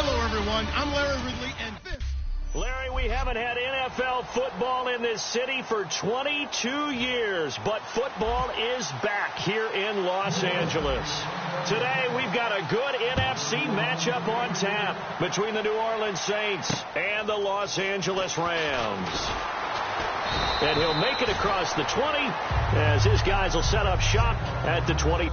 Hello, everyone. I'm Larry Ridley, and this... Larry, we haven't had NFL football in this city for 22 years, but football is back here in Los Angeles. Today, we've got a good NFC matchup on tap between the New Orleans Saints and the Los Angeles Rams. And he'll make it across the 20 as his guys will set up shop at the 20.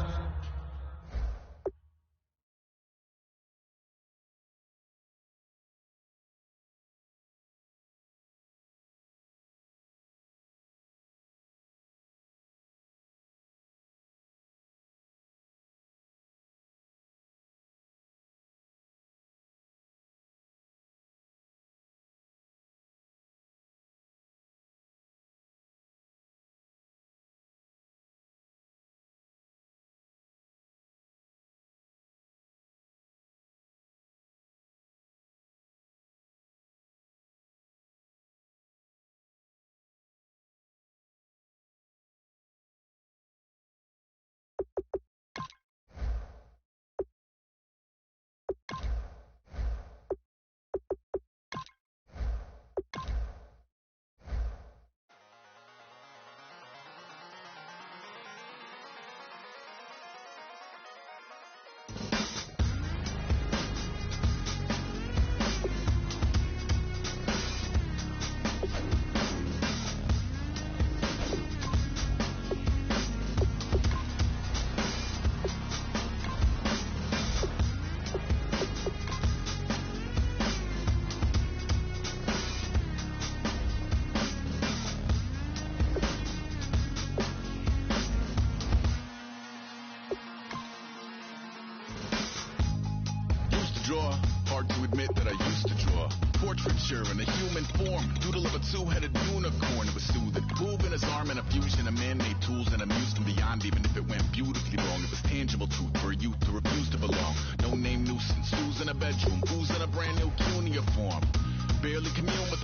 Hard to admit that I used to draw portraiture in a human form, doodle of a two-headed unicorn. It was soothing, moving his arm in a fusion of man-made tools and amused and beyond. Even if it went beautifully wrong, it was tangible truth for a youth who refused to belong. No name nuisance, who's in a bedroom, who's in a brand new cuneiform. Barely commune with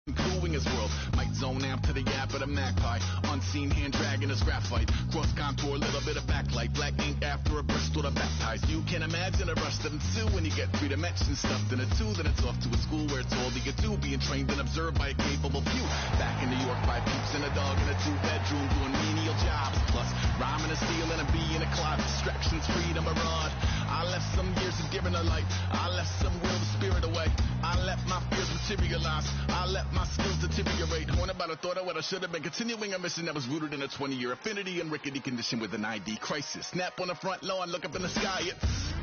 including his world, might zone out to the yap of the magpie. Unseen hand dragging his graphite. Cross contour, little bit of backlight. Black ink after a Bristol to baptize. You can imagine a rush that ensue when you get three dimensions stuffed in a two. Then it's off to a school where it's all that you do, being trained and observed by a capable few. Back in New York, 5 peeps and a dog in a 2-bedroom doing menial jobs. Plus, rhyming and stealing and being a cloud. Distractions, freedom, a rod. I left some years of giving a light. I left some will, the spirit away. I let my fears materialize. I let my skills deteriorate. Horn about a thought of what I should have been. Continuing a mission that was rooted in a 20-year affinity and rickety condition with an ID crisis. Snap on the front lawn, look up in the sky. It's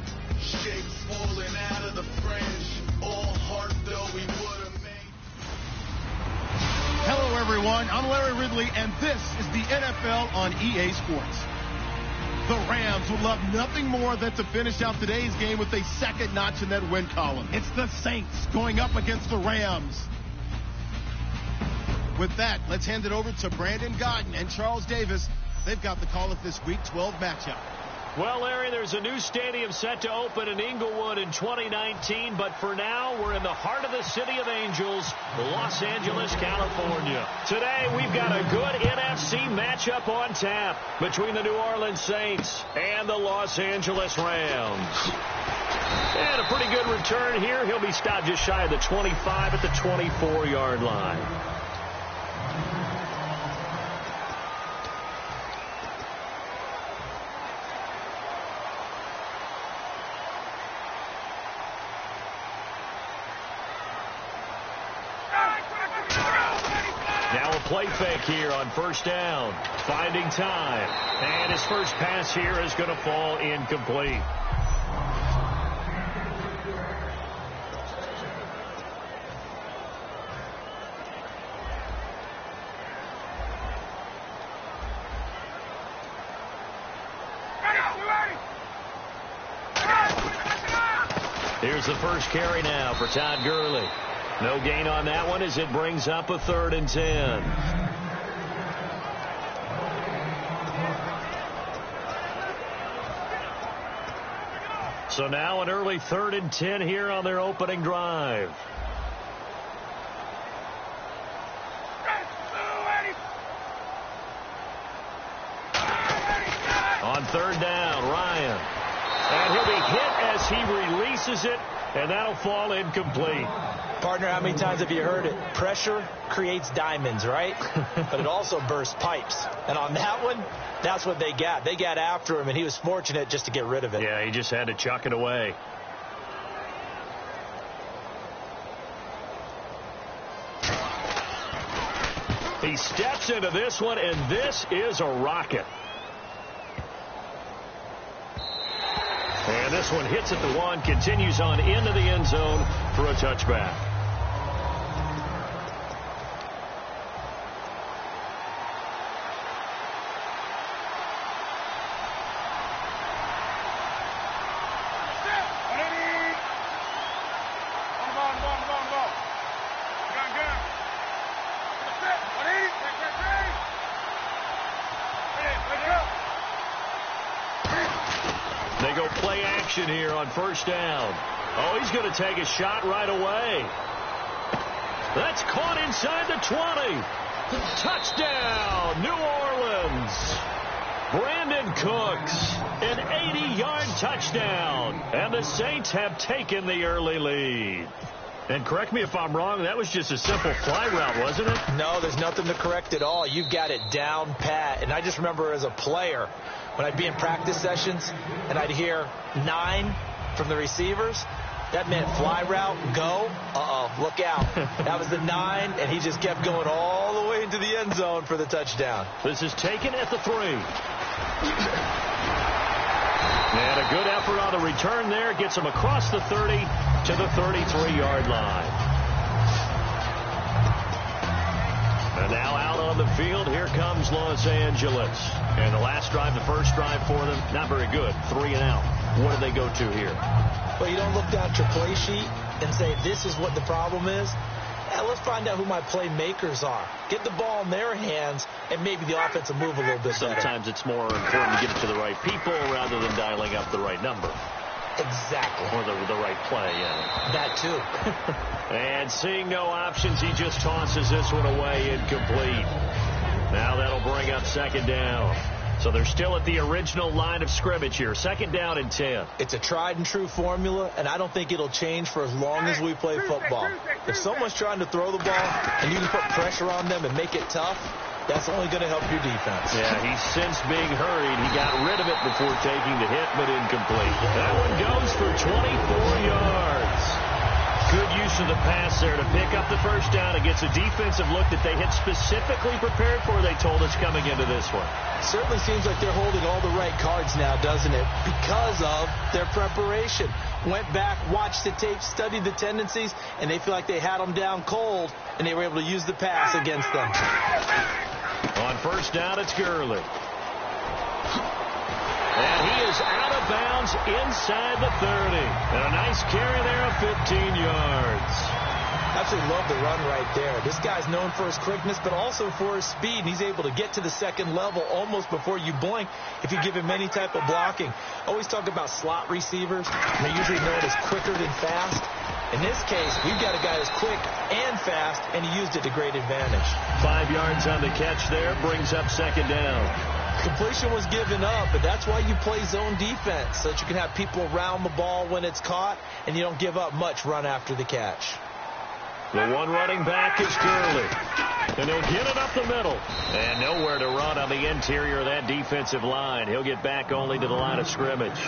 shapes falling out of the fringe. All heart though we would have made. Hello, everyone. I'm Larry Ridley, and this is the NFL on EA Sports. The Rams would love nothing more than to finish out today's game with a second notch in that win column. It's the Saints going up against the Rams. With that, let's hand it over to Brandon Godden and Charles Davis. They've got the call of this Week 12 matchup. Well, Larry, there's a new stadium set to open in Inglewood in 2019, but for now, we're in the heart of the City of Angels, Los Angeles, California. Today, we've got a good NFC matchup on tap between the New Orleans Saints and the Los Angeles Rams. And a pretty good return here. He'll be stopped just shy of the 25 at the 24-yard line. Now a play fake here on first down. Finding time. And his first pass here is going to fall incomplete. Here's the first carry now for Todd Gurley. No gain on that one as it brings up a 3rd and 10. So now an early 3rd and 10 here on their opening drive. On 3rd down, Ryan. And he'll be hit as he releases it, and that'll fall incomplete. Partner, how many times have you heard it? Pressure creates diamonds, right? But it also bursts pipes. And on that one, that's what they got. They got after him, and he was fortunate just to get rid of it. Yeah, he just had to chuck it away. He steps into this one, and this is a rocket. And this one hits at the 1, continues on into the end zone for a touchback. They go play action here on first down. Oh, he's going to take a shot right away. That's caught inside the 20. Touchdown, New Orleans. Brandon Cooks, an 80-yard touchdown. And the Saints have taken the early lead. And correct me if I'm wrong, that was just a simple fly route, wasn't it? No, there's nothing to correct at all. You've got it down pat. And I just remember as a player, when I'd be in practice sessions and I'd hear 9 from the receivers, that meant fly route, go, look out. That was the 9, and he just kept going all the way into the end zone for the touchdown. This is taken at the 3. And a good effort on the return there. Gets him across the 30 to the 33-yard line. And now out on the field, here comes Los Angeles. And the last drive, the first drive for them, not very good. 3 and out. What do they go to here? Well, you don't look down at your play sheet and say, this is what the problem is. Yeah, let's find out who my playmakers are. Get the ball in their hands, and maybe the offense will move a little bit better. Sometimes it's more important to get it to the right people rather than dialing up the right number. Exactly. Or the right play, yeah. That too. And seeing no options, he just tosses this one away incomplete. Now that'll bring up 2nd down. So they're still at the original line of scrimmage here. 2nd down and 10. It's a tried and true formula, and I don't think it'll change for as long as we play football. If someone's trying to throw the ball and you can put pressure on them and make it tough, that's only going to help your defense. Yeah, he's since being hurried. He got rid of it before taking the hit, but incomplete. That one goes for 24 yards. Good use of the pass there to pick up the first down. It gets a defensive look that they had specifically prepared for, they told us, coming into this one. Certainly seems like they're holding all the right cards now, doesn't it? Because of their preparation. Went back, watched the tape, studied the tendencies, and they feel like they had them down cold, and they were able to use the pass against them. On first down, it's Gurley. And he is out of bounds inside the 30. And a nice carry there of 15 yards. Absolutely love the run right there. This guy's known for his quickness, but also for his speed. And he's able to get to the second level almost before you blink if you give him any type of blocking. Always talk about slot receivers. They're usually known as quicker than fast. In this case, we've got a guy who's quick and fast, and he used it to great advantage. 5 yards on the catch there, brings up 2nd down. Completion was given up, but that's why you play zone defense, so that you can have people around the ball when it's caught, and you don't give up much run after the catch. The one running back is Gurley. And he'll get it up the middle. And nowhere to run on the interior of that defensive line. He'll get back only to the line of scrimmage.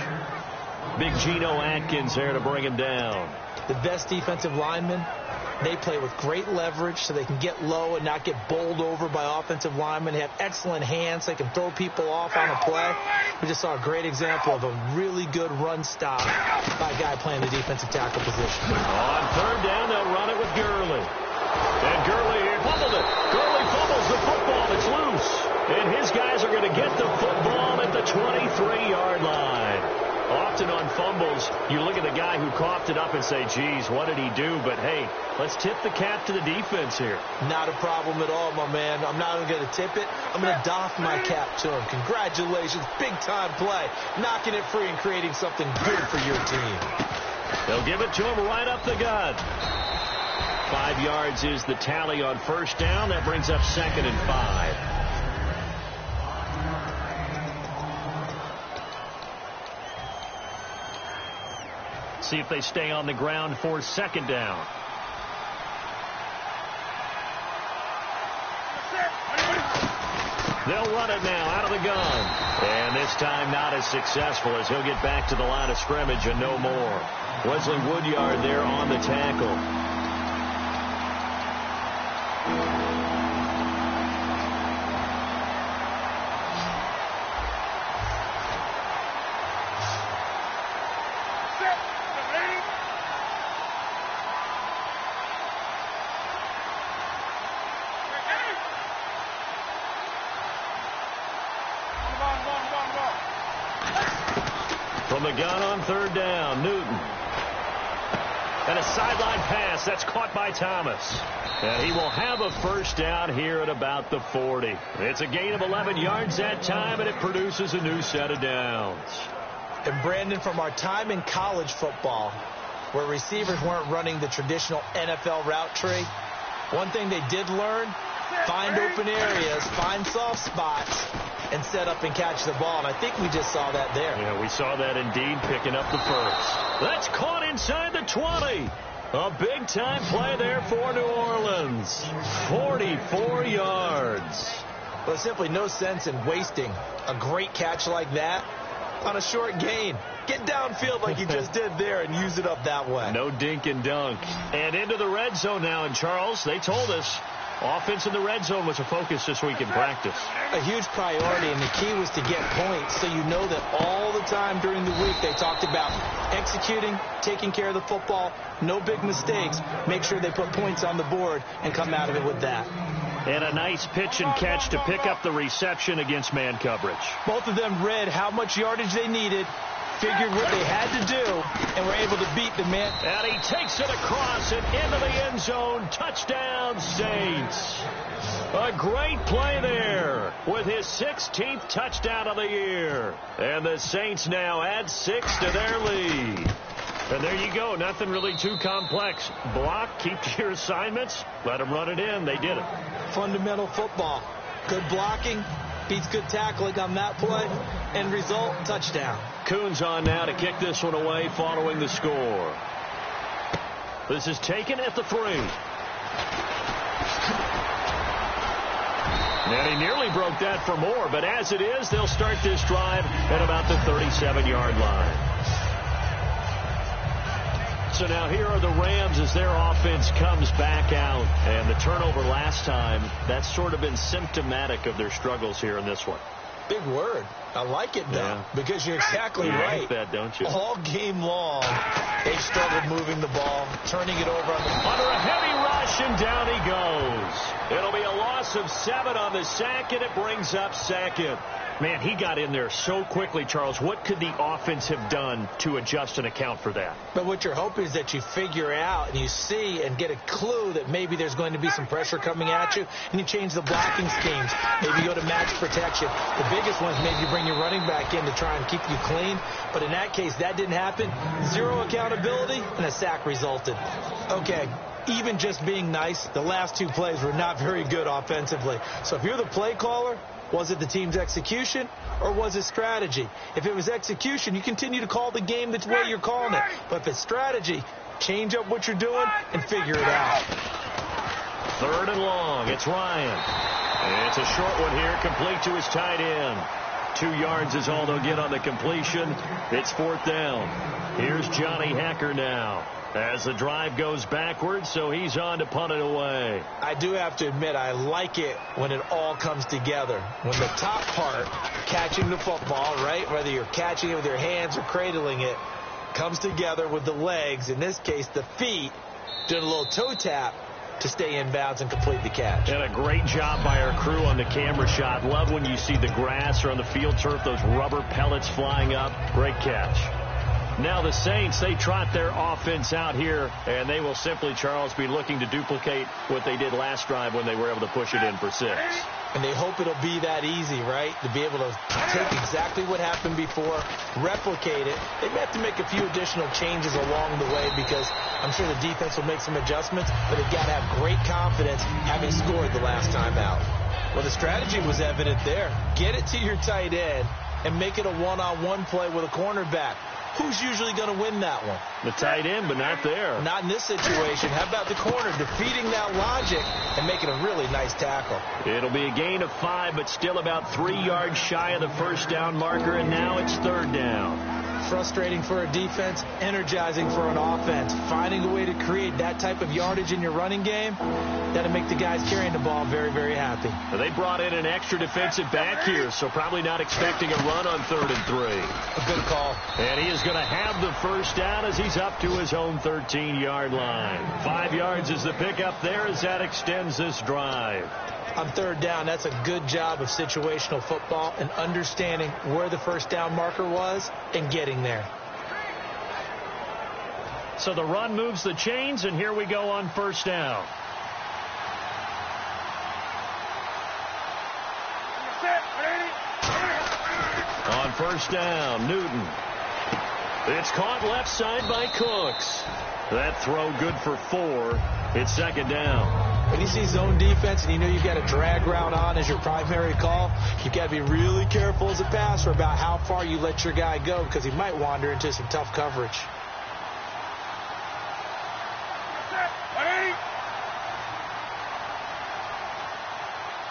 Big Geno Atkins there to bring him down. The best defensive lineman They play with great leverage so they can get low and not get bowled over by offensive linemen. They have excellent hands. They can throw people off on a play. We just saw a great example of a really good run stop by a guy playing the defensive tackle position. On third down, they'll run it with Gurley. And Gurley fumbled it. Gurley fumbles the football. It's loose. And his guys are going to get the football at the 23-yard line. Often on fumbles, you look at the guy who coughed it up and say, geez, what did he do? But, hey, let's tip the cap to the defense here. Not a problem at all, my man. I'm not even going to tip it. I'm going to doff my cap to him. Congratulations. Big-time play. Knocking it free and creating something good for your team. They'll give it to him right up the gut. 5 yards is the tally on first down. That brings up 2nd and 5. See if they stay on the ground for 2nd down. They'll run it now out of the gun. And this time not as successful as he'll get back to the line of scrimmage and no more. Wesley Woodyard there on the tackle. From the gun on third down, Newton. And a sideline pass. That's caught by Thomas. And he will have a first down here at about the 40. It's a gain of 11 yards that time, and it produces a new set of downs. And, Brandon, from our time in college football, where receivers weren't running the traditional NFL route tree, one thing they did learn, find open areas, find soft spots, and set up and catch the ball. And I think we just saw that there. Yeah, we saw that indeed, picking up the first. That's caught inside the 20. A big-time play there for New Orleans. 44 yards. Well, there's simply no sense in wasting a great catch like that on a short gain. Get downfield like you just did there and use it up that way. No dink and dunk. And into the red zone now. And, Charles, they told us offense in the red zone was a focus this week in practice. A huge priority, and the key was to get points. So you know that all the time during the week they talked about executing, taking care of the football, no big mistakes. Make sure they put points on the board and come out of it with that. And a nice pitch and catch to pick up the reception against man coverage. Both of them read how much yardage they needed, figured what they had to do, and were able to beat the man. And he takes it across and into the end zone. Touchdown, Saints. A great play there with his 16th touchdown of the year. And the Saints now add 6 to their lead. And there you go. Nothing really too complex. Block, keep to your assignments, let them run it in. They did it. Fundamental football. Good blocking beats good tackling on that play. End result, touchdown. Coons on now to kick this one away following the score. This is taken at the 3. And he nearly broke that for more, but as it is, they'll start this drive at about the 37-yard line. So now here are the Rams as their offense comes back out. And the turnover last time, that's sort of been symptomatic of their struggles here in this one. Big word. I like it, though, because you're exactly right. Like that, don't you? All game long, they've struggled moving the ball, turning it over on the... Under a heavy rush, and down he goes. It'll be a loss of 7 on the sack, and it brings up 2nd. Man, he got in there so quickly, Charles. What could the offense have done to adjust and account for that? But what you're hoping is that you figure out and you see and get a clue that maybe there's going to be some pressure coming at you, and you change the blocking schemes. Maybe you go to match protection. The biggest one is maybe you bring your running back in to try and keep you clean. But in that case, that didn't happen. 0 accountability, and a sack resulted. Okay, even just being nice, the last 2 plays were not very good offensively. So if you're the play caller, was it the team's execution or was it strategy? If it was execution, you continue to call the game the way you're calling it. But if it's strategy, change up what you're doing and figure it out. 3rd and long. It's Ryan. And it's a short one here, complete to his tight end. 2 yards is all they'll get on the completion. It's 4th down. Here's Johnny Hacker now. As the drive goes backwards, so he's on to punt it away. I do have to admit, I like it when it all comes together. When the top part, catching the football, right, whether you're catching it with your hands or cradling it, comes together with the legs, in this case the feet, doing a little toe tap to stay in bounds and complete the catch. And a great job by our crew on the camera shot. Love when you see the grass or on the field turf, those rubber pellets flying up. Great catch. Now the Saints, they trot their offense out here, and they will simply, Charles, be looking to duplicate what they did last drive when they were able to push it in for 6. And they hope it'll be that easy, right? To be able to take exactly what happened before, replicate it. They may have to make a few additional changes along the way because I'm sure the defense will make some adjustments, but they've got to have great confidence having scored the last time out. Well, the strategy was evident there. Get it to your tight end and make it a one-on-one play with a cornerback. Who's usually going to win that one? The tight end, but not there. Not in this situation. How about the corner defeating that logic and making a really nice tackle? It'll be a gain of 5, but still about 3 yards shy of the first down marker, and now it's 3rd down. Frustrating for a defense, energizing for an offense. Finding a way to create that type of yardage in your running game, that'll make the guys carrying the ball very, very happy. Well, they brought in an extra defensive back here, so probably not expecting a run on 3rd and 3. A good call. And he is going to have the first down as he's up to his own 13-yard line. 5 yards is the pickup there as that extends this drive. On 3rd down, that's a good job of situational football and understanding where the first down marker was and getting there. So the run moves the chains, and here we go on 1st down. On 1st down, Newton. It's caught left side by Cooks. That throw good for 4. It's 2nd down. When you see zone defense and you know you've got a drag route on as your primary call, you've got to be really careful as a passer about how far you let your guy go because he might wander into some tough coverage.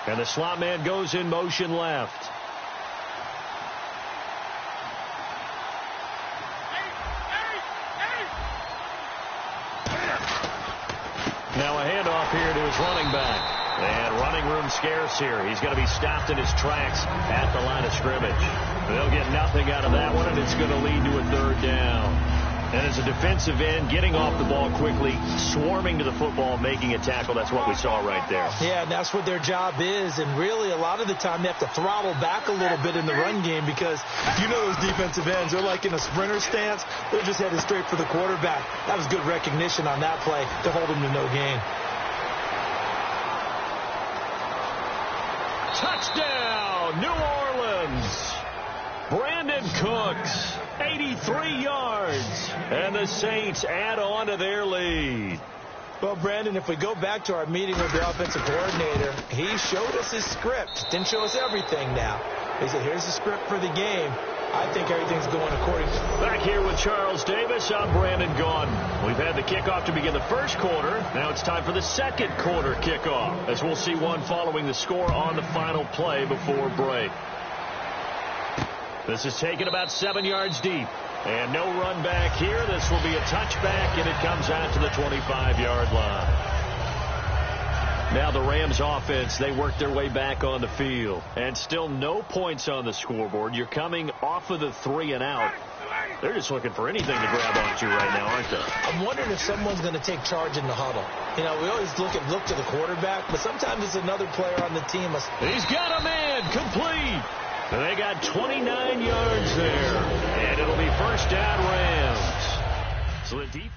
And the slot man goes in motion left. Now a handoff here to his running back. And running room scarce here. He's going to be stopped in his tracks at the line of scrimmage. They'll get nothing out of that one, and it's going to lead to a 3rd down. And as a defensive end, getting off the ball quickly, swarming to the football, making a tackle, that's what we saw right there. Yeah, and that's what their job is. And really, a lot of the time, they have to throttle back a little bit in the run game because you know those defensive ends, they're like in a sprinter stance. They're just headed straight for the quarterback. That was good recognition on that play to hold him to no gain. Touchdown, New Orleans. Brandon Cooks, 83 yards. And the Saints add on to their lead. Well, Brandon, if we go back to our meeting with the offensive coordinator, he showed us his script. Didn't show us everything now. He said, here's the script for the game. I think everything's going according to... Back here with Charles Davis, I'm Brandon Gaudin. We've had the kickoff to begin the first quarter. Now it's time for the second quarter kickoff, as we'll see one following the score on the final play before break. This is taken about 7 yards deep. And no run back here. This will be a touchback, and it comes out to the 25-yard line. Now the Rams offense, they work their way back on the field. And still no points on the scoreboard. You're coming off of the 3 and out. They're just looking for anything to grab onto right now, aren't they? I'm wondering if someone's going to take charge in the huddle. You know, we always look to the quarterback, but sometimes it's another player on the team. He's got a man complete. And they got 29 yards there. And it'll be first down Rams. So the defense.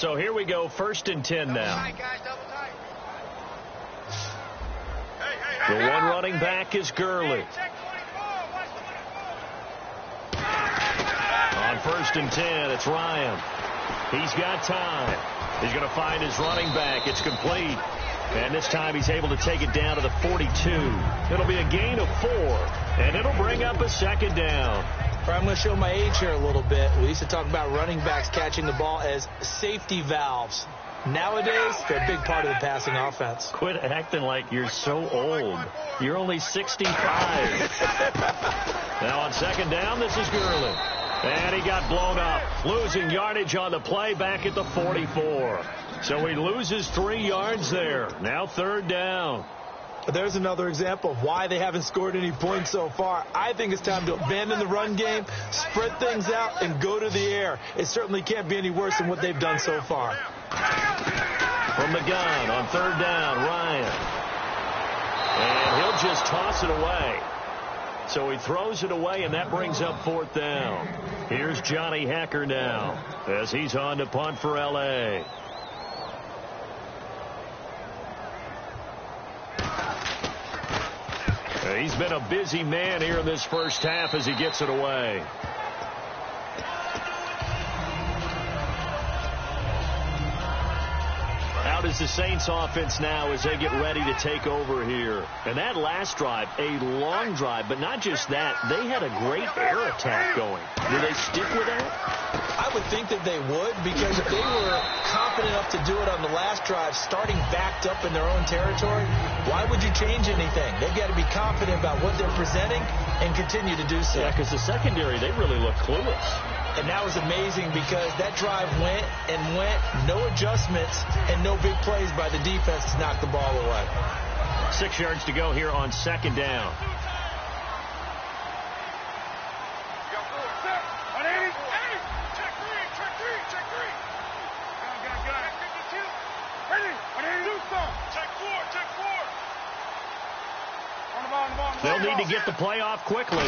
So here we go, 1st and 10 now. The one running back is Gurley. On 1st and 10, it's Ryan. He's got time. He's going to find his running back. It's complete. And this time he's able to take it down to the 42. It'll be a gain of 4, and it'll bring up a 2nd down. I'm going to show my age here a little bit. We used to talk about running backs catching the ball as safety valves. Nowadays, they're a big part of the passing offense. Quit acting like you're so old. You're only 65. Now on 2nd down, this is Gurley. And he got blown up, losing yardage on the play back at the 44. So he loses 3 yards there. Now 3rd down. There's another example of why they haven't scored any points so far. I think it's time to abandon the run game, spread things out, and go to the air. It certainly can't be any worse than what they've done so far. From the gun on 3rd down, Ryan. And he'll just toss it away. So he throws it away, and that brings up 4th down. Here's Johnny Hecker now as he's on to punt for L.A. He's been a busy man here in this first half as he gets it away. Out is the Saints offense now as they get ready to take over here. And that last drive, a long drive, but not just that. They had a great air attack going. Do they stick with that? I would think that they would, because if they were confident enough to do it on the last drive, starting backed up in their own territory, why would you change anything? They've got to be confident about what they're presenting and continue to do so. Yeah, because the secondary, they really look clueless. And that was amazing because that drive went and went, no adjustments and no big plays by the defense to knock the ball away. 6 yards to go here on 2nd down. They'll need to get the play off quickly.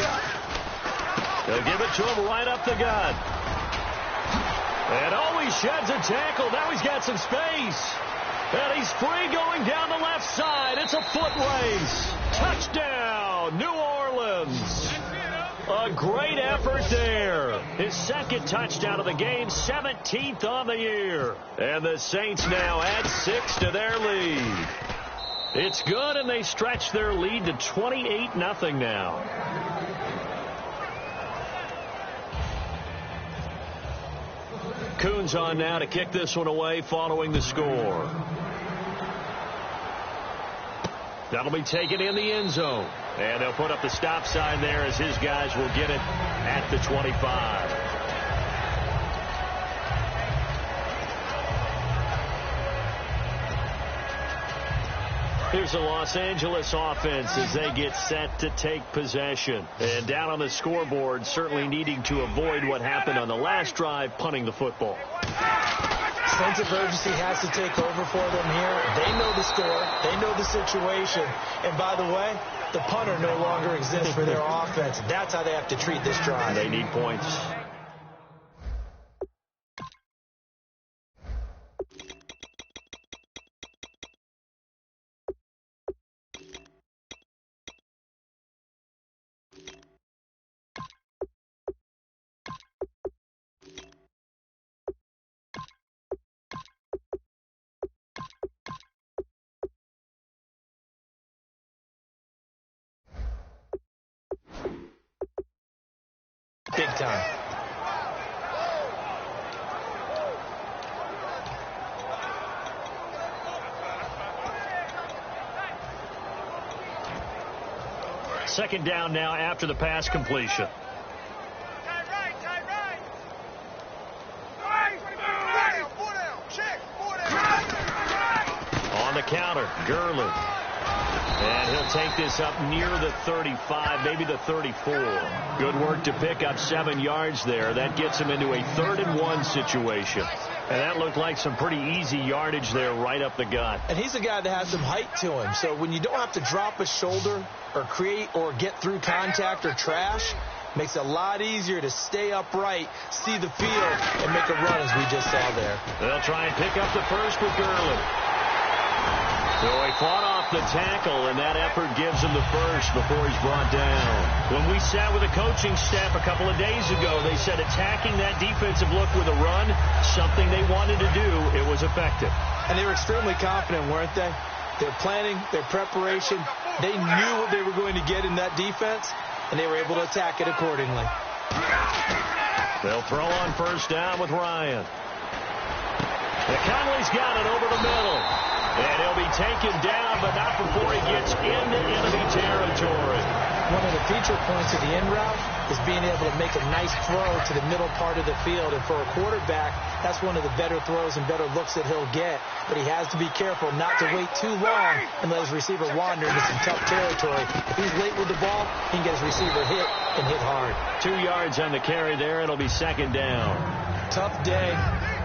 They'll give it to him right up the gut. And he sheds a tackle. Now he's got some space. And he's free going down the left side. It's a foot race. Touchdown, New Orleans. A great effort there. His 2nd touchdown of the game, 17th on the year. And the Saints now add 6 to their lead. It's good, and they stretch their lead to 28-0 now. Coons on now to kick this one away following the score. That'll be taken in the end zone. And they'll put up the stop sign there as his guys will get it at the 25. Here's the Los Angeles offense as they get set to take possession. And down on the scoreboard, certainly needing to avoid what happened on the last drive, punting the football. Sense of urgency has to take over for them here. They know the score. They know the situation. And by the way, the punter no longer exists for their offense. That's how they have to treat this drive. They need points. Big time. Second down now after the pass completion. On the counter, Gurley. And he'll take this up near the 35, maybe the 34. Good work to pick up 7 yards there. That gets him into a 3rd and 1 situation. And that looked like some pretty easy yardage there right up the gut. And he's a guy that has some height to him. So when you don't have to drop a shoulder or create or get through contact or trash, Makes it a lot easier to stay upright, see the field, and make a run as we just saw there. They'll try and pick up the first with Gurley. So he fought off the tackle, and that effort gives him the first before he's brought down. When we sat with the coaching staff a couple of days ago, they said attacking that defensive look with a run, something they wanted to do, it was effective. And they were extremely confident, weren't they? Their planning, their preparation, they knew what they were going to get in that defense, and they were able to attack it accordingly. They'll throw on first down with Ryan. Conley's got it over the middle. And he'll be taken down, but not before he gets into enemy territory. One of the feature points of the in route is being able to make a nice throw to the middle part of the field. And for a quarterback, that's one of the better throws and better looks that he'll get. But he has to be careful not to wait too long and let his receiver wander into some tough territory. If he's late with the ball, he can get his receiver hit and hit hard. 2 yards on the carry there. It'll be second down. Tough day.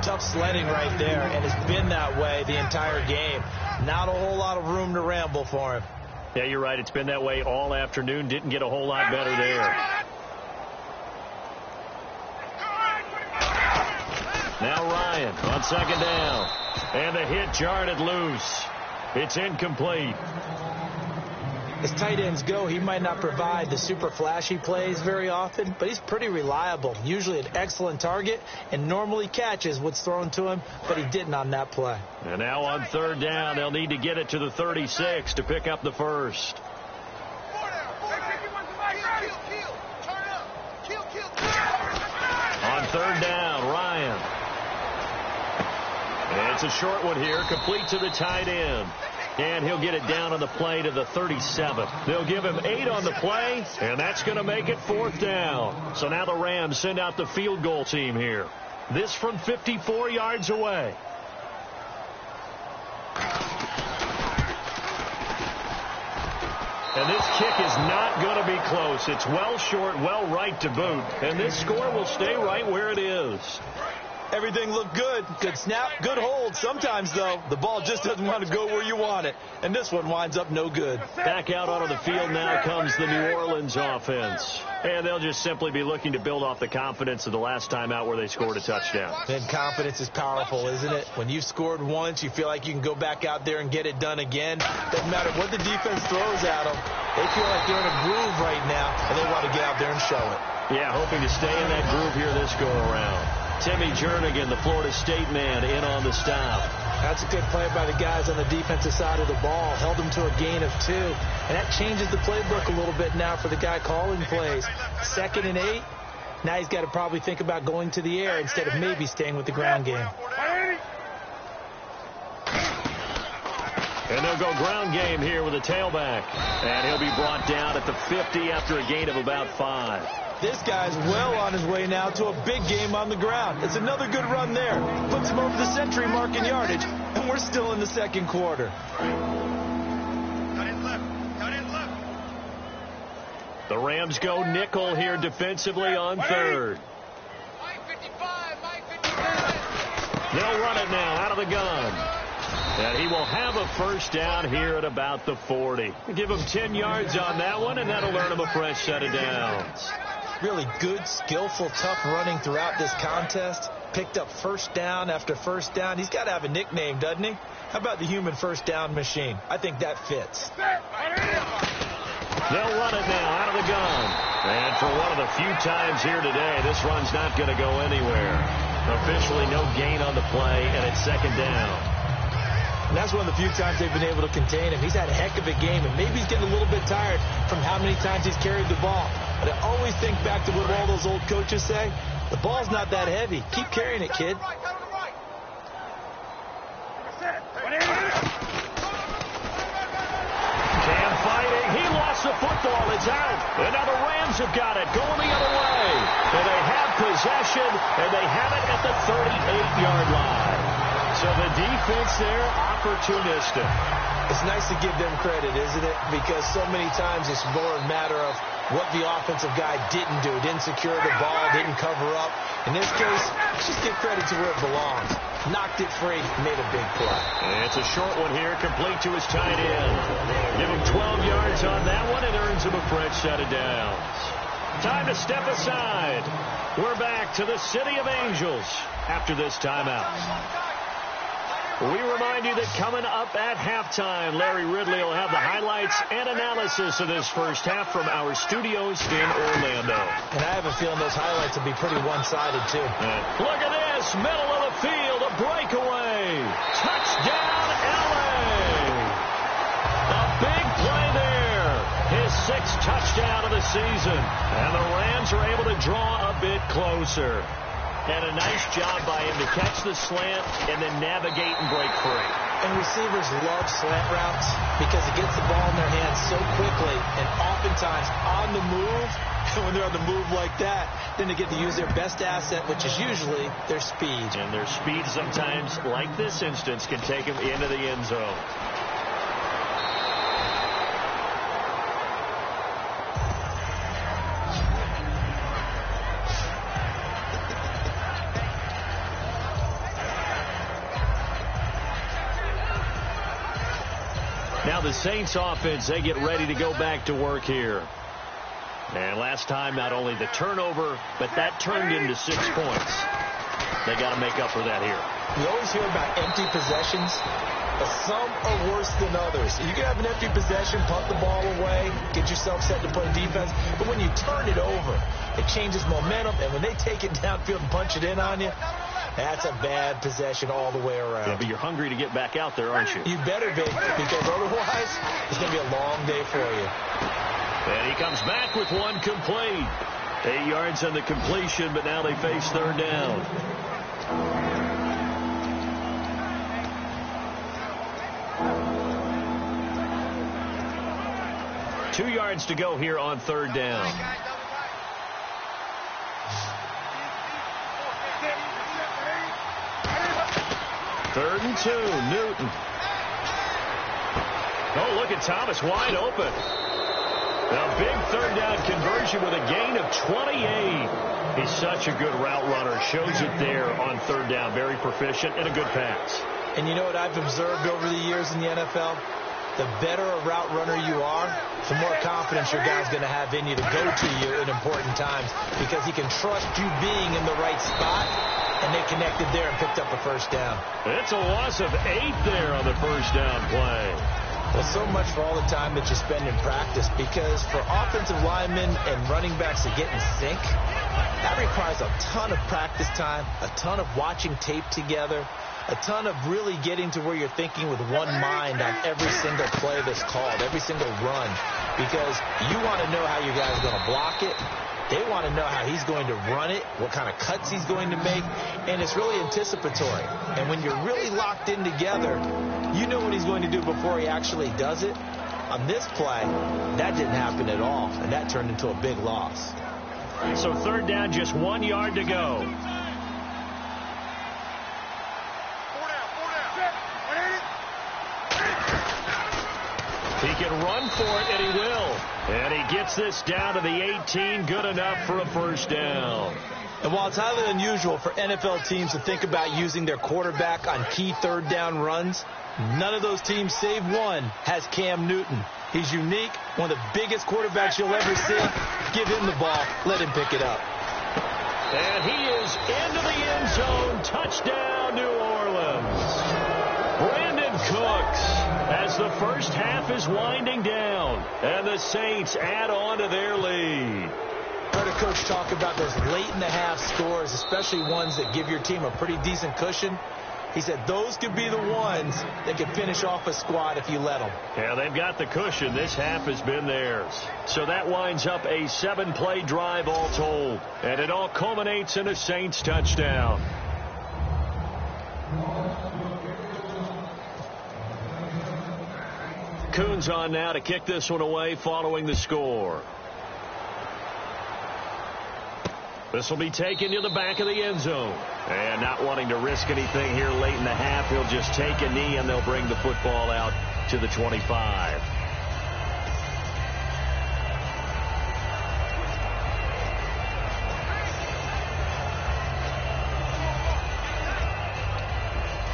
Tough sledding right there, and it's been that way the entire game. Not a whole lot of room to ramble for him. Yeah, you're right. It's been that way all afternoon. Didn't get a whole lot better there. Now Ryan on second down. And the hit jarred it loose. It's incomplete. As tight ends go, he might not provide the super flashy plays very often, but he's pretty reliable. Usually an excellent target and normally catches what's thrown to him, but he didn't on that play. And now on third down, they'll need to get it to the 36 to pick up the first. On third down, Ryan. And it's a short one here, complete to the tight end. And he'll get it down on the play to the 37. They'll give him 8 on the play, and that's going to make it fourth down. So now the Rams send out the field goal team here. This from 54 yards away. And this kick is not going to be close. It's well short, well right to boot. And this score will stay right where it is. Everything looked good. Good snap, good hold. Sometimes, though, the ball just doesn't want to go where you want it. And this one winds up no good. Back out onto the field now comes the New Orleans offense. And they'll just simply be looking to build off the confidence of the last time out where they scored a touchdown. And confidence is powerful, isn't it? When you've scored once, you feel like you can go back out there and get it done again. Doesn't matter what the defense throws at them. They feel like they're in a groove right now, and they want to get out there and show it. Yeah, hoping to stay in that groove here this go-around. Timmy Jernigan, the Florida State man, in on the stop. That's a good play by the guys on the defensive side of the ball. Held them to a gain of 2. And that changes the playbook a little bit now for the guy calling plays. 2nd and 8. Now he's got to probably think about going to the air instead of maybe staying with the ground game. And they'll go ground game here with a tailback. And he'll be brought down at the 50 after a gain of about 5. This guy's well on his way now to a big game on the ground. It's another good run there. Puts him over the century mark in yardage, and we're still in the second quarter. The Rams go nickel here defensively on third. They'll run it now out of the gun. And he will have a first down here at about the 40. Give him 10 yards on that one, and that'll earn him a fresh set of downs. Really good, skillful, tough running throughout this contest. Picked up first down after first down. He's got to have a nickname, doesn't he? How about the human first down machine? I think that fits. They'll run it now out of the gun. And for one of the few times here today, this run's not going to go anywhere. Officially no gain on the play, and it's second down. And that's one of the few times they've been able to contain him. He's had a heck of a game, and maybe he's getting a little bit tired from how many times he's carried the ball. But I always think back to what all those old coaches say. The ball's not that heavy. Keep carrying it, kid. Cam fighting. He lost the football. It's out. And now the Rams have got it going the other way. And they have possession, and they have it at the 38-yard line. So the defense there, opportunistic. It's nice to give them credit, isn't it? Because so many times it's more a matter of what the offensive guy didn't do. Didn't secure the ball, didn't cover up. In this case, let's just give credit to where it belongs. Knocked it free, made a big play. And it's a short one here, complete to his tight end. Give him 12 yards on that one, and earns him a fresh set of downs. Time to step aside. We're back to the City of Angels after this timeout. We remind you that coming up at halftime, Larry Ridley will have the highlights and analysis of this first half from our studios in Orlando. And I have a feeling those highlights will be pretty one-sided, too. Look at this. Middle of the field, a breakaway. Touchdown, L.A. A big play there. His sixth touchdown of the season. And the Rams are able to draw a bit closer. And a nice job by him to catch the slant and then navigate and break free. And receivers love slant routes because it gets the ball in their hands so quickly and oftentimes on the move. And when they're on the move like that, then they get to use their best asset, which is usually their speed. And their speed sometimes, like this instance, can take them into the end zone. Now the Saints offense, they get ready to go back to work here. And last time, not only the turnover, but that turned into 6 points. They got to make up for that here. You always hear about empty possessions, but some are worse than others. You can have an empty possession, punt the ball away, get yourself set to play defense, but when you turn it over, it changes momentum, and when they take it downfield and punch it in on you, that's a bad possession all the way around. Yeah, but you're hungry to get back out there, aren't you? You better be, because otherwise, it's going to be a long day for you. And he comes back with one complete. 8 yards on the completion, but now they face third down. Two yards to go here on third down. Third and 2, Newton. Oh, look at Thomas wide open. A big third down conversion with a gain of 28. He's such a good route runner. Shows it there on third down. Very proficient and a good pass. And you know what I've observed over the years in the NFL? The better a route runner you are, the more confidence your guy's going to have in you to go to you in important times because he can trust you being in the right spot, and they connected there and picked up a first down. It's a loss of 8 there on the first down play. Well, so much for all the time that you spend in practice, because for offensive linemen and running backs to get in sync, that requires a ton of practice time, a ton of watching tape together, a ton of really getting to where you're thinking with one mind on every single play that's called, every single run, because you want to know how your guy's going to block it. They want to know how he's going to run it, what kind of cuts he's going to make, and it's really anticipatory. And when you're really locked in together, you know what he's going to do before he actually does it. On this play, that didn't happen at all, and that turned into a big loss. So third down, just 1 yard to go. He can run for it, and he will. And he gets this down to the 18, good enough for a first down. And while it's highly unusual for NFL teams to think about using their quarterback on key third down runs, none of those teams, save one, has Cam Newton. He's unique, one of the biggest quarterbacks you'll ever see. Give him the ball. Let him pick it up. And he is into the end zone. Touchdown, New Orleans. Brandon Cooks, as the first half is winding down, and the Saints add on to their lead. Heard a coach talk about those late-in-the-half scores, especially ones that give your team a pretty decent cushion. He said those could be the ones that could finish off a squad if you let them. Yeah, they've got the cushion. This half has been theirs. So that winds up a 7-play drive all told. And it all culminates in a Saints touchdown. Coons on now to kick this one away following the score. This will be taken to the back of the end zone. And not wanting to risk anything here late in the half, he'll just take a knee and they'll bring the football out to the 25.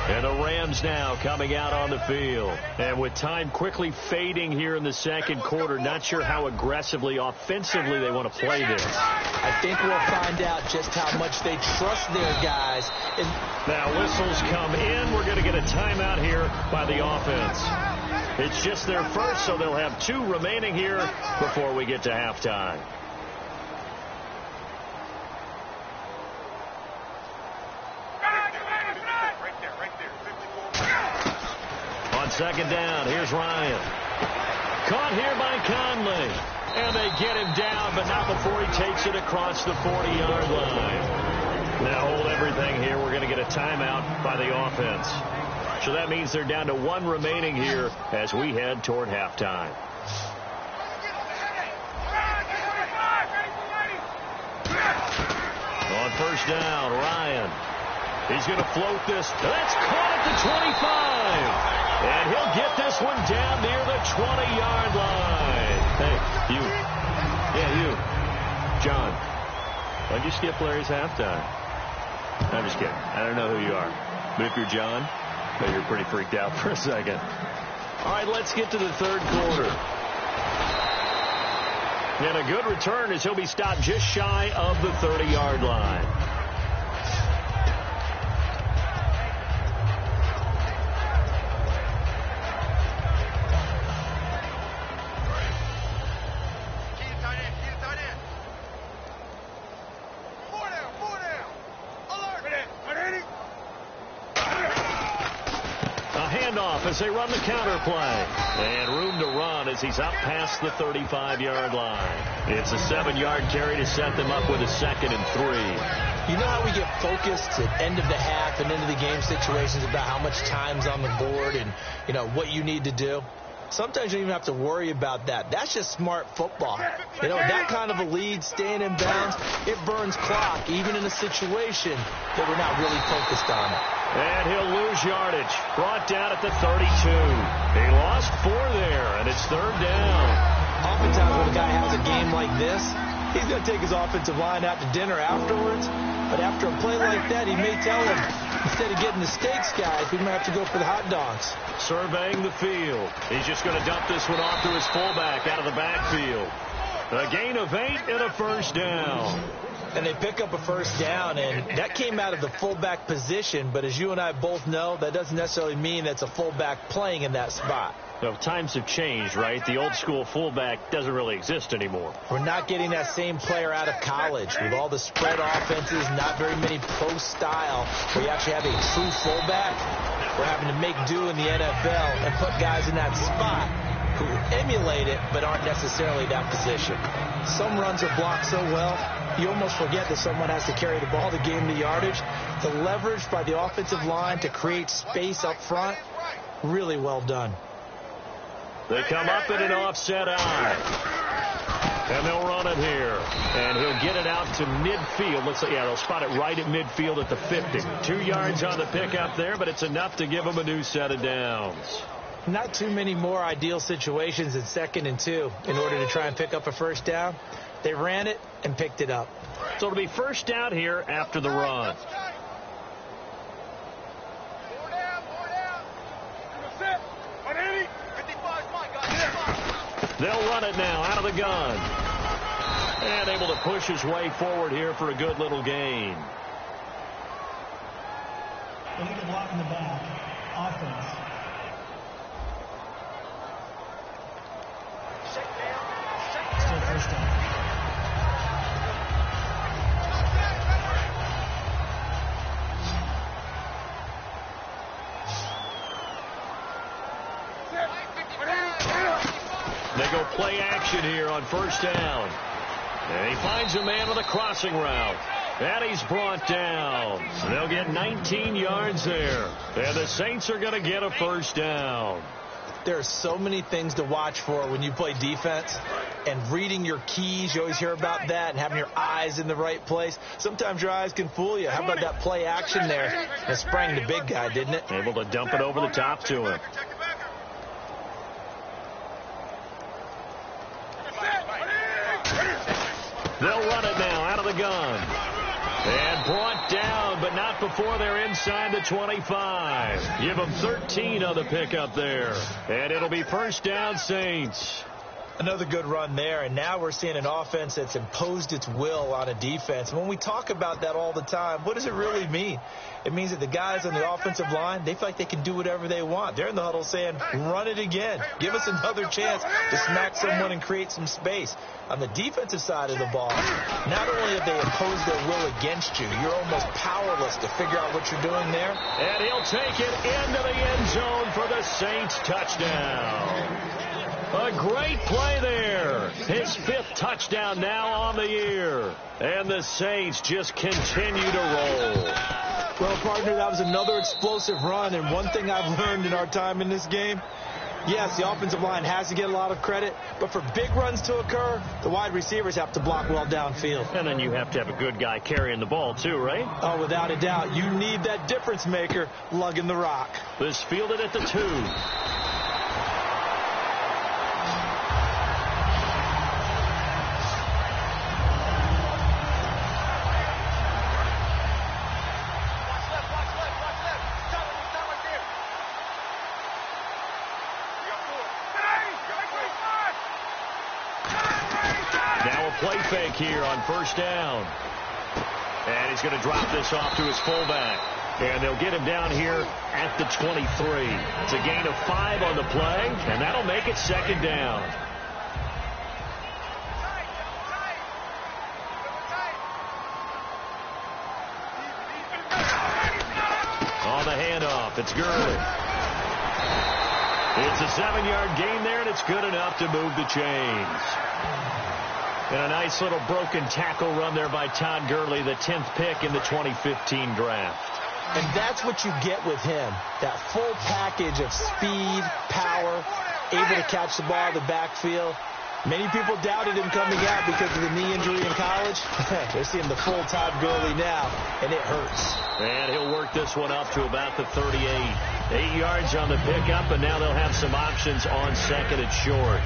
And the Rams Rams now coming out on the field. And with time quickly fading here in the second quarter, not sure how aggressively, offensively they want to play this. I think we'll find out just how much they trust their guys. Now whistles come in. We're going to get a timeout here by the offense. It's just their first, so they'll have 2 remaining here before we get to halftime. On second down, here's Ryan. Caught here by Conley. And they get him down, but not before he takes it across the 40-yard line. Now hold everything here. We're going to get a timeout by the offense. So that means they're down to 1 remaining here as we head toward halftime. On first down, Ryan. He's going to float this. That's caught at the 25. And he'll get this one down near the 20-yard line. Hey, you. Yeah, you. John. Why'd you skip Larry's halftime? I'm just kidding. I don't know who you are. But if you're John, but you're pretty freaked out for a second. All right, let's get to the third quarter. And a good return as he'll be stopped just shy of the 30-yard line. As they run the counter play. And room to run as he's up past the 35-yard line. It's a 7-yard carry to set them up with a 2nd and 3. You know how we get focused at end of the half and into the game situations about how much time's on the board and, you know, what you need to do? Sometimes you don't even have to worry about that. That's just smart football. You know, that kind of a lead, staying in bounds, it burns clock, even in a situation that we're not really focused on it. And he'll lose yardage. Brought down at the 32. He lost 4 there, and it's 3rd down. Oftentimes when a guy has a game like this, he's going to take his offensive line out to dinner afterwards. But after a play like that, he may tell him, instead of getting the steaks, guys, we might have to go for the hot dogs. Surveying the field. He's just going to dump this one off to his fullback out of the backfield. A gain of 8 and a first down. And they pick up a first down, and that came out of the fullback position. But as you and I both know, that doesn't necessarily mean that's a fullback playing in that spot. Well, times have changed, right? The old school fullback doesn't really exist anymore. We're not getting that same player out of college. With all the spread offenses, not very many pro style, where you actually have a true fullback. We're having to make do in the NFL and put guys in that spot who emulate it but aren't necessarily that position. Some runs are blocked so well, you almost forget that someone has to carry the ball to gain the yardage. The leverage by the offensive line to create space up front, really well done. They come up in an offset eye. And they'll run it here. And he'll get it out to midfield. Looks like, yeah, they'll spot it right at midfield at the 50. 2 yards on the pickup there, but it's enough to give them a new set of downs. Not too many more ideal situations in 2nd and 2 in order to try and pick up a first down. They ran it and picked it up. So it'll be first down here after the run. They'll run it now out of the gun. And able to push his way forward here for a good little gain. Illegal block in the back. Offense. Still first down. They go play action here on first down. And he finds a man with a crossing route. And he's brought down. They'll get 19 yards there. And the Saints are going to get a first down. There are so many things to watch for when you play defense. And reading your keys, you always hear about that, and having your eyes in the right place. Sometimes your eyes can fool you. How about that play action there? It sprang the big guy, didn't it? Able to dump it over the top to him. They'll run it now out of the gun. And brought down, but not before they're inside the 25. Give them 13 on the pickup there. And it'll be first down, Saints. Another good run there, and now we're seeing an offense that's imposed its will on a defense. When we talk about that all the time, what does it really mean? It means that the guys on the offensive line, they feel like they can do whatever they want. They're in the huddle saying, run it again. Give us another chance to smack someone and create some space. On the defensive side of the ball, not only have they imposed their will against you, you're almost powerless to figure out what you're doing there. And he'll take it into the end zone for the Saints touchdown. A great play there. His 5th touchdown now on the year. And the Saints just continue to roll. Well, partner, that was another explosive run. And one thing I've learned in our time in this game, yes, the offensive line has to get a lot of credit. But for big runs to occur, the wide receivers have to block well downfield. And then you have to have a good guy carrying the ball, too, right? Oh, without a doubt. You need that difference maker lugging the rock. This fielded at the 2. Play fake here on first down. And he's going to drop this off to his fullback. And they'll get him down here at the 23. It's a gain of 5 on the play, and that'll make it second down. On the handoff, it's Gurley. It's a 7-yard gain there, and it's good enough to move the chains. And a nice little broken tackle run there by Todd Gurley, the 10th pick in the 2015 draft. And that's what you get with him, that full package of speed, power, able to catch the ball in the backfield. Many people doubted him coming out because of the knee injury in college. They're seeing the full Todd Gurley now, and it hurts. And he'll work this one up to about the 38. 8 yards on the pickup, and now they'll have some options on second and short.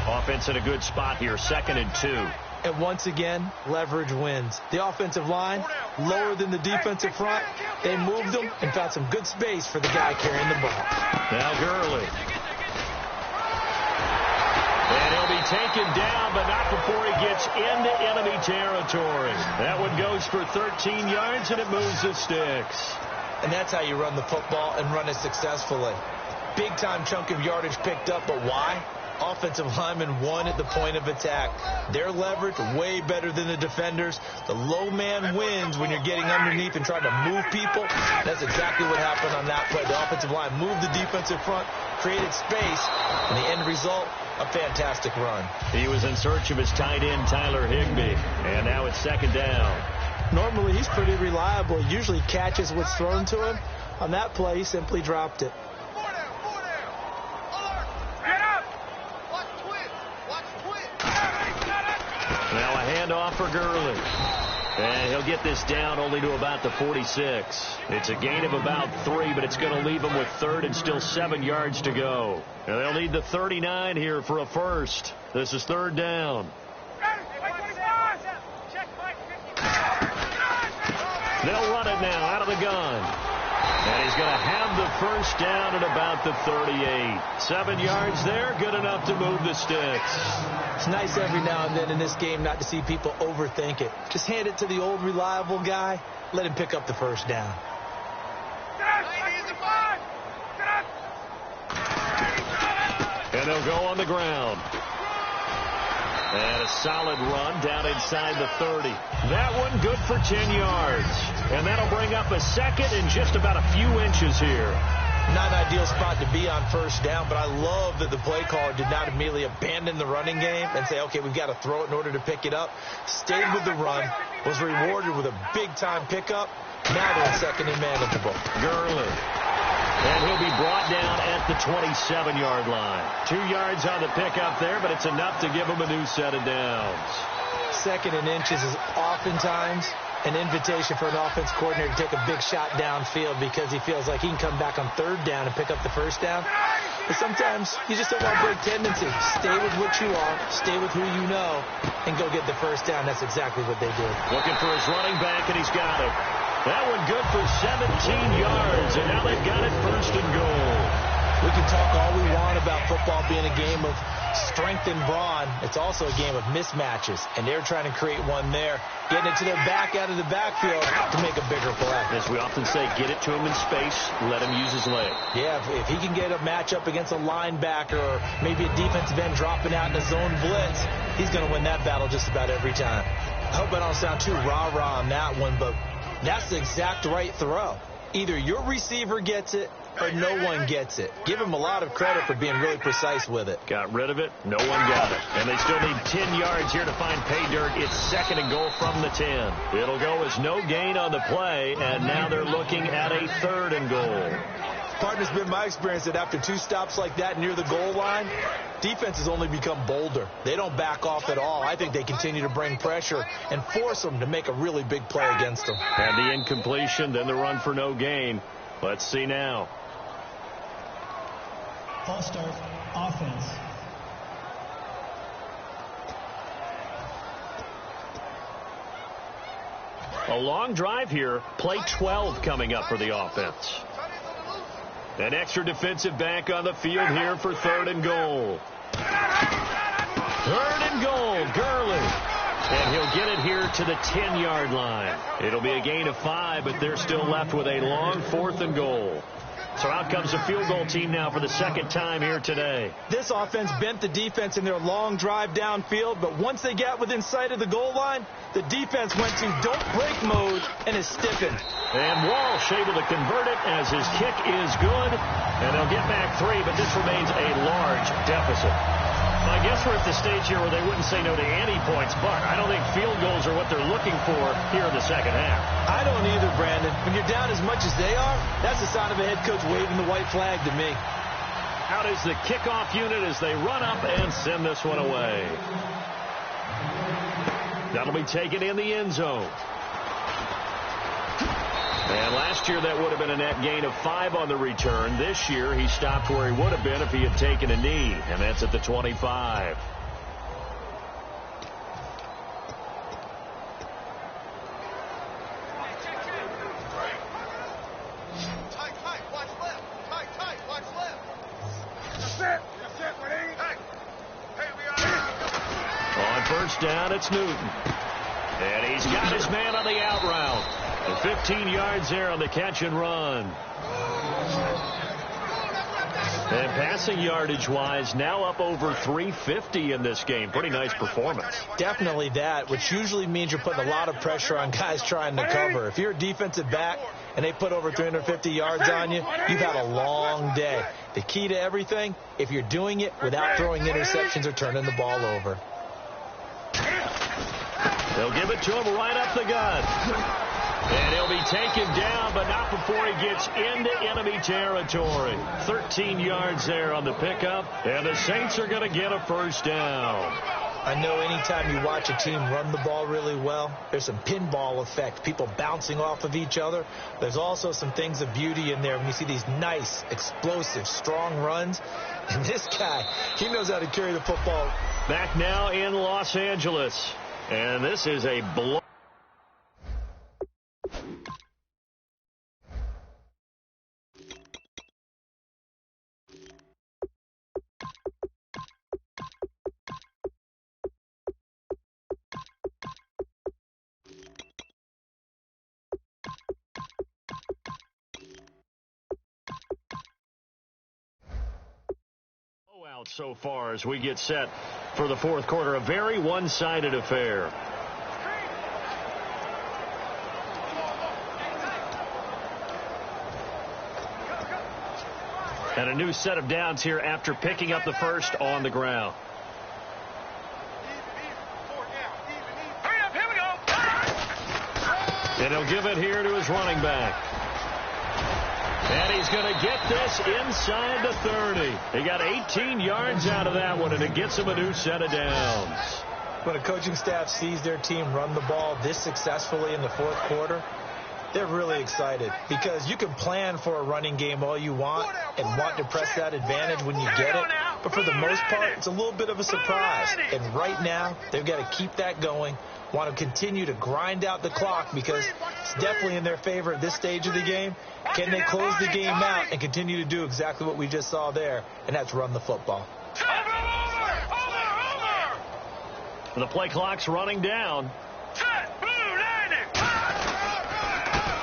Offense in a good spot here, 2nd and 2. And once again, leverage wins. The offensive line, lower than the defensive front. They moved them and found some good space for the guy carrying the ball. Now Gurley. And he'll be taken down, but not before he gets into enemy territory. That one goes for 13 yards, and it moves the sticks. And that's how you run the football and run it successfully. Big-time chunk of yardage picked up, but why? Offensive linemen won at the point of attack. Their leverage way better than the defenders. The low man wins when you're getting underneath and trying to move people. That's exactly what happened on that play. The offensive line moved the defensive front, created space, and the end result, a fantastic run. He was in search of his tight end, Tyler Higbee, and now it's 2nd down. Normally, he's pretty reliable. He usually catches what's thrown to him. On that play, he simply dropped it. Now a handoff for Gurley. And he'll get this down only to about the 46. It's a gain of about 3, but it's going to leave him with 3rd and still 7 yards to go. And they'll need the 39 here for a first. This is 3rd down. They'll run it now out of the gun. And he's going to have the first down at about the 38. 7 yards there, good enough to move the sticks. It's nice every now and then in this game not to see people overthink it. Just hand it to the old reliable guy. Let him pick up the first down. And they'll go on the ground. And a solid run down inside the 30. That one good for 10 yards. And that'll bring up a second and just about a few inches here. Not an ideal spot to be on first down, but I love that the play caller did not immediately abandon the running game and say, okay, we've got to throw it in order to pick it up. Stayed with the run, was rewarded with a big-time pickup. Now they're in second and manageable. Gurley. And he'll be brought down at the 27-yard line. 2 yards on the pickup there, but it's enough to give him a new set of downs. Second and inches is oftentimes an invitation for an offense coordinator to take a big shot downfield because he feels like he can come back on third down and pick up the first down. But sometimes you just don't want to break tendency. Stay with what you are, stay with who you know, and go get the first down. That's exactly what they did. Looking for his running back, and he's got it. That one good for 17 yards, and now they've got it first and goal. We can talk all we want about football being a game of strength and brawn. It's also a game of mismatches, and they're trying to create one there, getting it to their back out of the backfield to make a bigger play. As we often say, get it to him in space, let him use his leg. Yeah, if he can get a matchup against a linebacker or maybe a defensive end dropping out in a zone blitz, he's going to win that battle just about every time. I hope I don't sound too rah-rah on that one, but that's the exact right throw. Either your receiver gets it or no one gets it. Give him a lot of credit for being really precise with it. Got rid of it. No one got it. And they still need 10 yards here to find pay dirt. It's second and goal from the 10. It'll go as no gain on the play, and now they're looking at a third and goal. Partner, it's been my experience that after two stops like that near the goal line, defenses only become bolder. They don't back off at all. I think they continue to bring pressure and force them to make a really big play against them. And the incompletion, then the run for no gain. Let's see now. False start, offense. A long drive here. Play 12 coming up for the offense. An extra defensive back on the field here for third and goal. Third and goal, Gurley. And he'll get it here to the 10-yard line. It'll be a gain of 5, but they're still left with a long fourth and goal. So out comes the field goal team now for the second time here today. This offense bent the defense in their long drive downfield, but once they got within sight of the goal line, the defense went to don't break mode and is stiffened. And Walsh able to convert it as his kick is good. And they'll get back 3, but this remains a large deficit. I guess we're at the stage here where they wouldn't say no to any points, but I don't think field goals are what they're looking for here in the second half. I don't either, Brandon. When you're down as much as they are, that's the sign of a head coach waving the white flag to me. Out is the kickoff unit as they run up and send this one away. That'll be taken in the end zone. And last year that would have been a net gain of 5 on the return. This year he stopped where he would have been if he had taken a knee, and that's at the 25. On first down, it's Newton. And he's got his man on the out route. And 15 yards there on the catch and run. And passing yardage-wise, now up over 350 in this game. Pretty nice performance. Definitely that, which usually means you're putting a lot of pressure on guys trying to cover. If you're a defensive back and they put over 350 yards on you, you've had a long day. The key to everything, if you're doing it without throwing interceptions or turning the ball over. They'll give it to him right up the gut. And he'll be taken down, but not before he gets into enemy territory. 13 yards there on the pickup, and the Saints are going to get a first down. I know anytime you watch a team run the ball really well, there's some pinball effect, people bouncing off of each other. There's also some things of beauty in there when you see these nice, explosive, strong runs. And this guy, he knows how to carry the football. Back now in Los Angeles, and this is a blow. Out so far as we get set for the fourth quarter. A very one-sided affair. And a new set of downs here after picking up the first on the ground. And he'll give it here to his running back. And he's going to get this inside the 30. He got 18 yards out of that one, and it gets him a new set of downs. When a coaching staff sees their team run the ball this successfully in the fourth quarter, They're really excited because you can plan for a running game all you want and want to press that advantage when you get it. But for the most part, it's a little bit of a surprise. And right now, they've got to keep that going, want to continue to grind out the clock because it's definitely in their favor at this stage of the game. Can they close the game out and continue to do exactly what we just saw there, and that's run the football. The play clock's running down.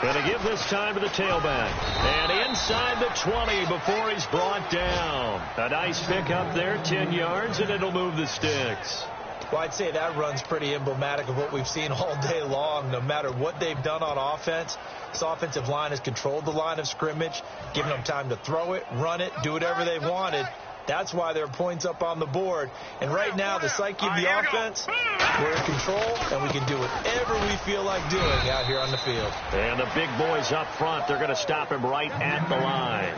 Going to give this time to the tailback. And inside the 20 before he's brought down. A nice pickup there, 10 yards, and it'll move the sticks. Well, I'd say that run's pretty emblematic of what we've seen all day long. No matter what they've done on offense, this offensive line has controlled the line of scrimmage, given them time to throw it, run it, do whatever they've wanted. That's why there are points up on the board. And right now, the psyche of the offense, we're in control, and we can do whatever we feel like doing out here on the field. And the big boys up front, they're going to stop him right at the line.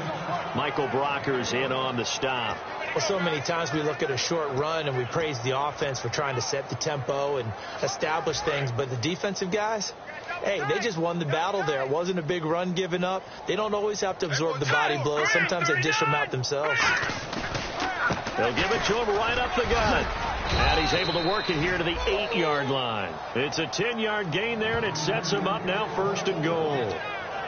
Michael Brocker's in on the stop. Well, so many times we look at a short run and we praise the offense for trying to set the tempo and establish things, but the defensive guys, hey, they just won the battle there. It wasn't a big run given up. They don't always have to absorb the body blows. Sometimes they dish them out themselves. They'll give it to him right up the gut. And he's able to work it here to the 8-yard line. It's a 10-yard gain there, and it sets him up now 1st and goal.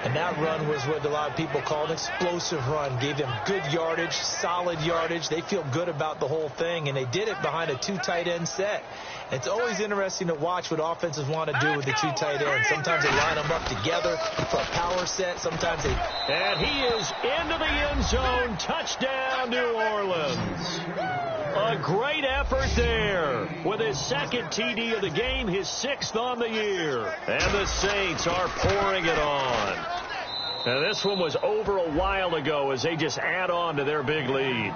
And that run was what a lot of people call an explosive run. Gave them good yardage, solid yardage. They feel good about the whole thing, and they did it behind a 2 tight end set. It's always interesting to watch what offenses want to do with the 2 tight ends. Sometimes they line them up together for a power set. Sometimes they... And he is into the end zone. Touchdown, New Orleans. A great effort there with his 2nd TD of the game, his 6th on the year. And the Saints are pouring it on. Now, this one was over a while ago as they just add on to their big lead.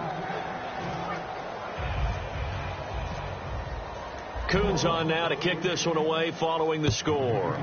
Coons on now to kick this one away following the score.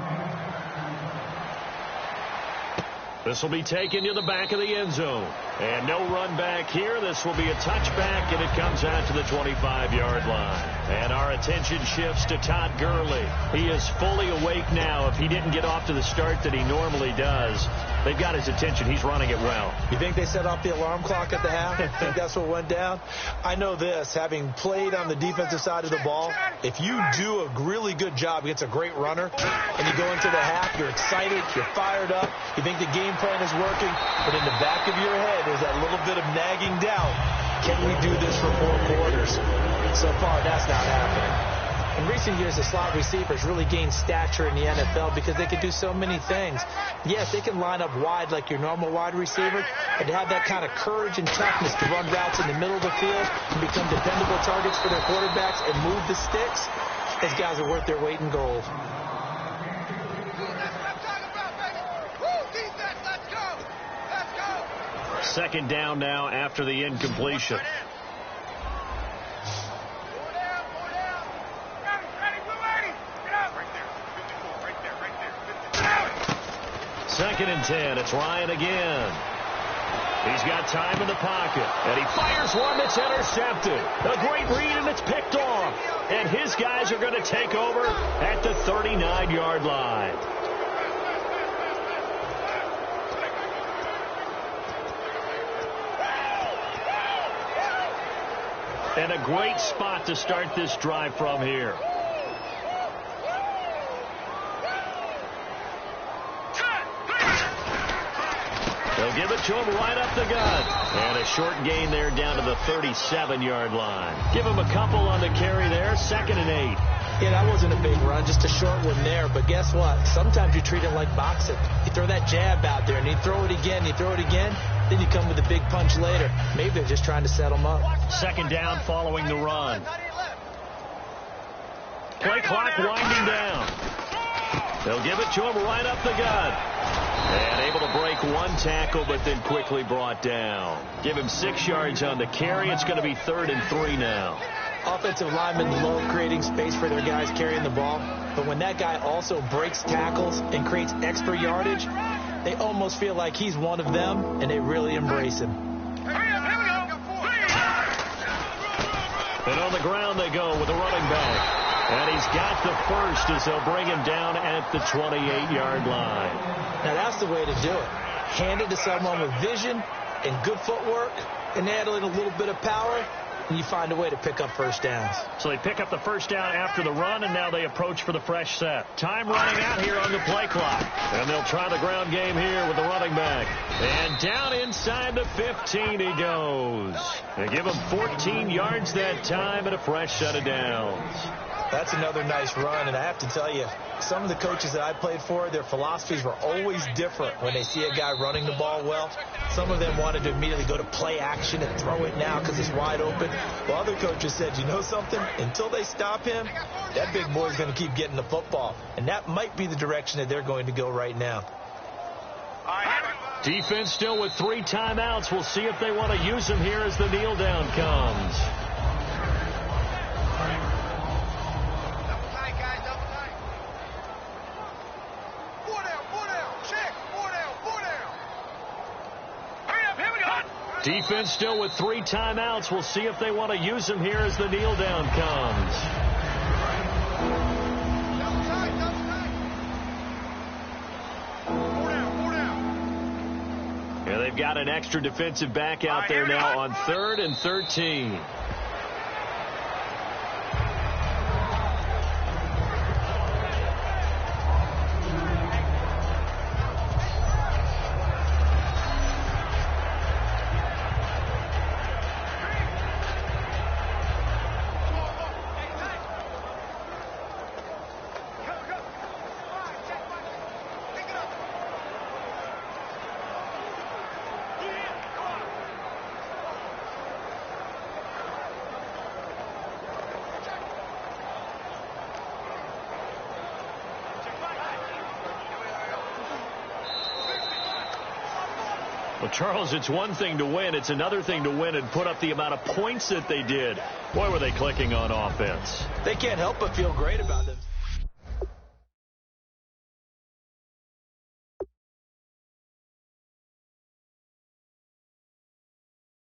This will be taken to the back of the end zone. And no run back here. This will be a touchback, and it comes out to the 25-yard line. And our attention shifts to Todd Gurley. He is fully awake now. If he didn't get off to the start that he normally does, they've got his attention. He's running it well. You think they set off the alarm clock at the half? I think that's what went down. I know this, having played on the defensive side of the ball, if you do a really good job against a great runner, and you go into the half, you're excited, you're fired up, you think the game plan is working, but in the back of your head, there's that little bit of nagging doubt. Can we do this for 4 quarters? So far, that's not happening. In recent years, the slot receivers really gained stature in the NFL because they can do so many things. Yes, they can line up wide like your normal wide receiver, but to have that kind of courage and toughness to run routes in the middle of the field and become dependable targets for their quarterbacks and move the sticks, these guys are worth their weight in gold. Second down now after the incompletion. Second and 10. It's Ryan again. He's got time in the pocket. And he fires one that's intercepted. A great read, and it's picked off. And his guys are going to take over at the 39-yard line. And a great spot to start this drive from here. They'll give it to him right up the gut. And a short gain there down to the 37-yard line. Give him a couple on the carry there. 2nd and 8. Yeah, that wasn't a big run, just a short one there. But guess what? Sometimes you treat it like boxing. You throw that jab out there, and you throw it again, you throw it again. Then you come with a big punch later. Maybe they're just trying to set them up. Second down following the run. Play clock winding down. They'll give it to him right up the gut. And able to break one tackle, but then quickly brought down. Give him 6 yards on the carry. It's going to be 3rd and 3 now. Offensive linemen love creating space for their guys carrying the ball. But when that guy also breaks tackles and creates extra yardage, they almost feel like he's one of them, and they really embrace him. And on the ground they go with the running back. And he's got the first as they'll bring him down at the 28-yard line. Now, that's the way to do it. Hand it to someone with vision and good footwork and add in a little bit of power, and you find a way to pick up first downs. So they pick up the first down after the run, and now they approach for the fresh set. Time running out here on the play clock. And they'll try the ground game here with the running back. And down inside the 15 he goes. They give him 14 yards that time and a fresh set of downs. That's another nice run, and I have to tell you, some of the coaches that I played for, their philosophies were always different when they see a guy running the ball well. Some of them wanted to immediately go to play action and throw it now because it's wide open. While other coaches said, you know something? Until they stop him, that big boy's going to keep getting the football. And that might be the direction that they're going to go right now. Defense still with 3 timeouts. We'll see if they want to use them here as the kneel down comes. Defense still with 3 timeouts. We'll see if they want to use them here as the kneel down comes. Yeah, they've got an extra defensive back out there now on 3rd and 13. Well, Charles, it's one thing to win. It's another thing to win and put up the amount of points that they did. Boy, were they clicking on offense. They can't help but feel great about them.